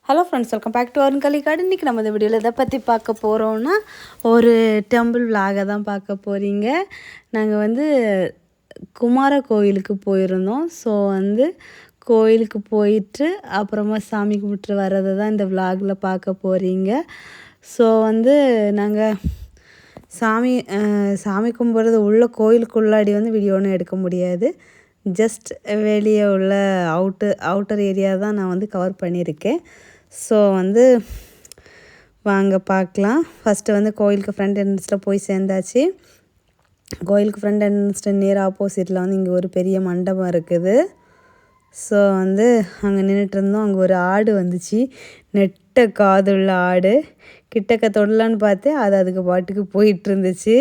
Hello friends, welcome back to Arunkali garden. இன்றைக்கி நம்ம இந்த வீடியோவில் எதை பற்றி பார்க்க போகிறோன்னா, ஒரு டெம்பிள் விலாகை தான் பார்க்க போகிறீங்க. நாங்கள் வந்து குமார கோயிலுக்கு போயிருந்தோம். ஸோ கோயிலுக்கு போயிட்டு அப்புறமா சாமி கும்பிட்டு வர்றதை தான் இந்த விலாகில் பார்க்க போகிறீங்க. ஸோ நாங்கள் சாமி கும்பிட்றது உள்ள கோயிலுக்குள்ளாடி வீடியோ ஒன்றும் எடுக்க முடியாது. ஜஸ்ட் வெளியே உள்ள அவுட்டர் ஏரியா தான் நான் கவர் பண்ணியிருக்கேன். ஸோ வாங்க பார்க்கலாம். ஃபஸ்ட்டு கோயிலுக்கு ஃப்ரண்ட் என்ட்ரன்ஸில் போய் சேர்ந்தாச்சு. கோயிலுக்கு ஃப்ரண்ட் என்ட்ரன்ஸில் நேர் ஆப்போசிட்டில் இங்கே ஒரு பெரிய மண்டபம் இருக்குது. ஸோ அங்கே நின்றுட்டு இருந்தோம். அங்கே ஒரு ஆடு வந்துச்சு, நெட்ட காதுள்ள ஆடு. கிட்டக்க தொடலான்னு பார்த்து அதுக்கு பாட்டுக்கு போயிட்டு இருந்துச்சு.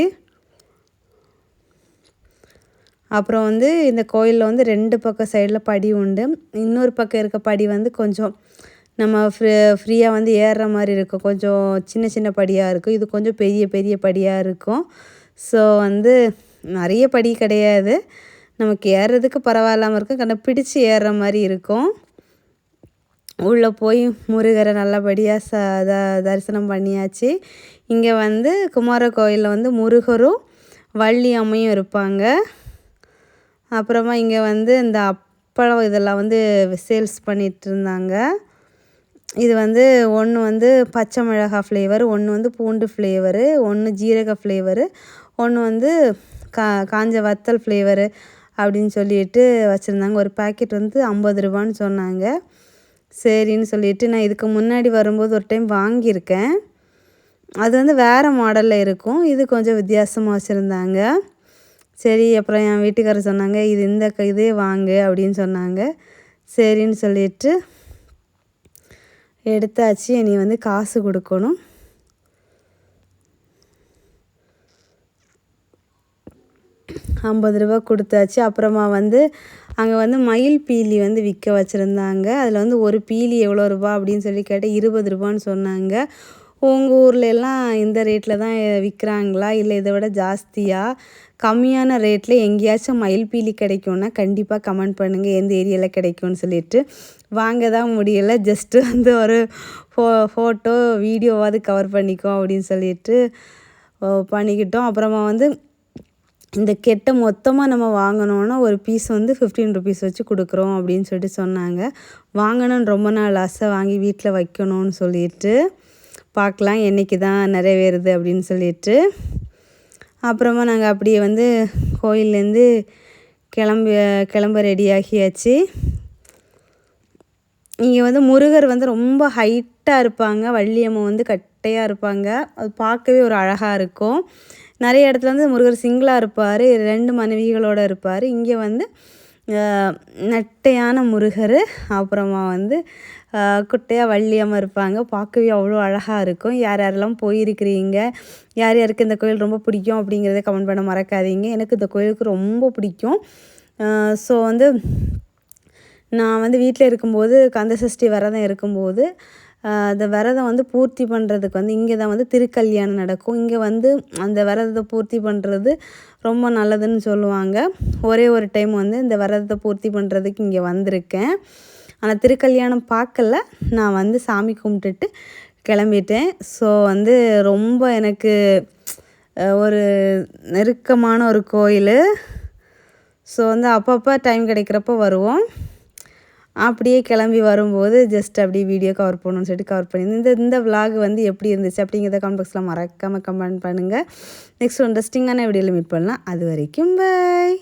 அப்புறம் இந்த கோயிலில் 2 பக்கம் சைடில் படி உண்டு. இன்னொரு பக்கம் இருக்க படி கொஞ்சம் நம்ம ஃப்ரீயாக ஏறுற மாதிரி இருக்கும். கொஞ்சம் சின்ன சின்ன படியாக இருக்கும். இது கொஞ்சம் பெரிய பெரிய படியாக இருக்கும். ஸோ நிறைய படி கிடையாது, நமக்கு ஏறுறதுக்கு பரவாயில்லாமல் இருக்கும். கண்ணை பிடிச்சி ஏறுற மாதிரி இருக்கும். உள்ளே போய் முருகரை நல்லபடியாக தரிசனம் பண்ணியாச்சு. இங்கே குமார கோயிலில் முருகரும் வள்ளி அம்மையும் இருப்பாங்க. அப்புறமா இங்கே இந்த அப்பளம் இதெல்லாம் சேல்ஸ் பண்ணிகிட்டு இருந்தாங்க. இது ஒன்று பச்சை மிளகாய் ஃப்ளேவர், ஒன்று பூண்டு ஃப்ளேவரு, ஒன்று ஜீரக ஃப்ளேவரு, ஒன்று காஞ்ச வத்தல் ஃப்ளேவரு அப்படின்னு சொல்லிட்டு வச்சுருந்தாங்க. ஒரு பேக்கெட் 50 ரூபான்னு சொன்னாங்க. சரின்னு சொல்லிவிட்டு நான் இதுக்கு முன்னாடி வரும்போது ஒரு டைம் வாங்கியிருக்கேன். அது வேறு மாடலில் இருக்கும். இது கொஞ்சம் வித்தியாசமாக வச்சுருந்தாங்க. சரி, அப்புறம் என் வீட்டுக்காரர் சொன்னாங்க, இதே வாங்கு அப்படின்னு சொன்னாங்க. சரின்னு சொல்லிட்டு எடுத்தாச்சு. நீ காசு கொடுக்கணும். ₹50 கொடுத்தாச்சு. அப்புறமா அங்கே மயில் பீலி விற்க வச்சுருந்தாங்க. அதில் ஒரு பீலி எவ்வளோ ரூபா அப்படின்னு சொல்லி கேட்டால் ₹20 ரூபான்னு சொன்னாங்க. உங்கள் ஊர்லெல்லாம் இந்த ரேட்டில் தான் விற்கிறாங்களா, இல்லை இதை விட ஜாஸ்தியாக கம்மியான ரேட்டில் எங்கேயாச்சும் மயில் பீலி கிடைக்கும்னா கண்டிப்பாக கமெண்ட் பண்ணுங்கள், எந்த ஏரியாவில் கிடைக்கும்னு சொல்லிட்டு. வாங்க தான் முடியலை, ஜஸ்ட்டு ஒரு ஃபோட்டோ வீடியோவாவது கவர் பண்ணிக்கோ அப்படின்னு சொல்லிட்டு பண்ணிக்கிட்டோம். அப்புறமா இந்த கெட்டை மொத்தமாக நம்ம வாங்கினோன்னா ஒரு பீஸ் 15 ருபீஸ் வச்சு கொடுக்குறோம் அப்படின்னு சொல்லிட்டு சொன்னாங்க. வாங்கணும்னு ரொம்ப நாள் ஆசை, வாங்கி வீட்டில் வைக்கணும்னு சொல்லிட்டு பார்க்கலாம் என்றைக்கு தான் நிறைவேறுது அப்படின்னு சொல்லிட்டு. அப்புறமா நாங்கள் அப்படியே கோயிலேருந்து கிளம்ப ரெடியாகியாச்சு. இங்கே முருகர் ரொம்ப ஹைட்டாக இருப்பாங்க, வள்ளியம்மை கட்டையாக இருப்பாங்க. அது பார்க்கவே ஒரு அழகாக இருக்கும். நிறைய இடத்துல முருகர் சிங்கிளாக இருப்பார், 2 மனைவிகளோடு இருப்பார். இங்கே நெட்டையான முருகர், அப்புறமா குட்டையாக வள்ளியம்மை இருப்பாங்க. பார்க்கவே அவ்வளோ அழகாக இருக்கும். யாரெல்லாம் போயிருக்கிறீங்க, யார் யாருக்கு இந்த கோயில் ரொம்ப பிடிக்கும் அப்படிங்கிறத கமெண்ட் பண்ண மறக்காதீங்க. எனக்கு இந்த கோயிலுக்கு ரொம்ப பிடிக்கும். ஸோ நான் வீட்டில் இருக்கும்போது கந்த சஷ்டி விரதம் இருக்கும்போது அந்த விரதம் பூர்த்தி பண்ணுறதுக்கு இங்கே தான் திருக்கல்யாணம் நடக்கும். இங்கே அந்த விரதத்தை பூர்த்தி பண்ணுறது ரொம்ப நல்லதுன்னு சொல்லுவாங்க. ஒரே ஒரு டைம் இந்த விரதத்தை பூர்த்தி பண்ணுறதுக்கு இங்கே வந்திருக்கேன். ஆனால் திருக்கல்யாணம் பார்க்கல, நான் சாமி கும்பிட்டுட்டு கிளம்பிட்டேன். ஸோ ரொம்ப எனக்கு ஒரு நெருக்கமான ஒரு கோயில். ஸோ அப்பப்போ டைம் கிடைக்கிறப்போ வருவோம். அப்படியே கிளம்பி வரும்போது ஜஸ்ட் அப்படியே வீடியோ கவர் பண்ணணும்னு சொல்லிட்டு கவர் பண்ணியிருந்தேன். இந்த விலாக் எப்படி இருந்துச்சு அப்படிங்கிறத கமெண்ட் பாக்ஸில் மறக்காமல் கமெண்ட் பண்ணுங்கள். நெக்ஸ்ட் இன்ட்ரெஸ்டிங்கான வீடியோவில் மீட் பண்ணலாம். அது வரைக்கும் பை.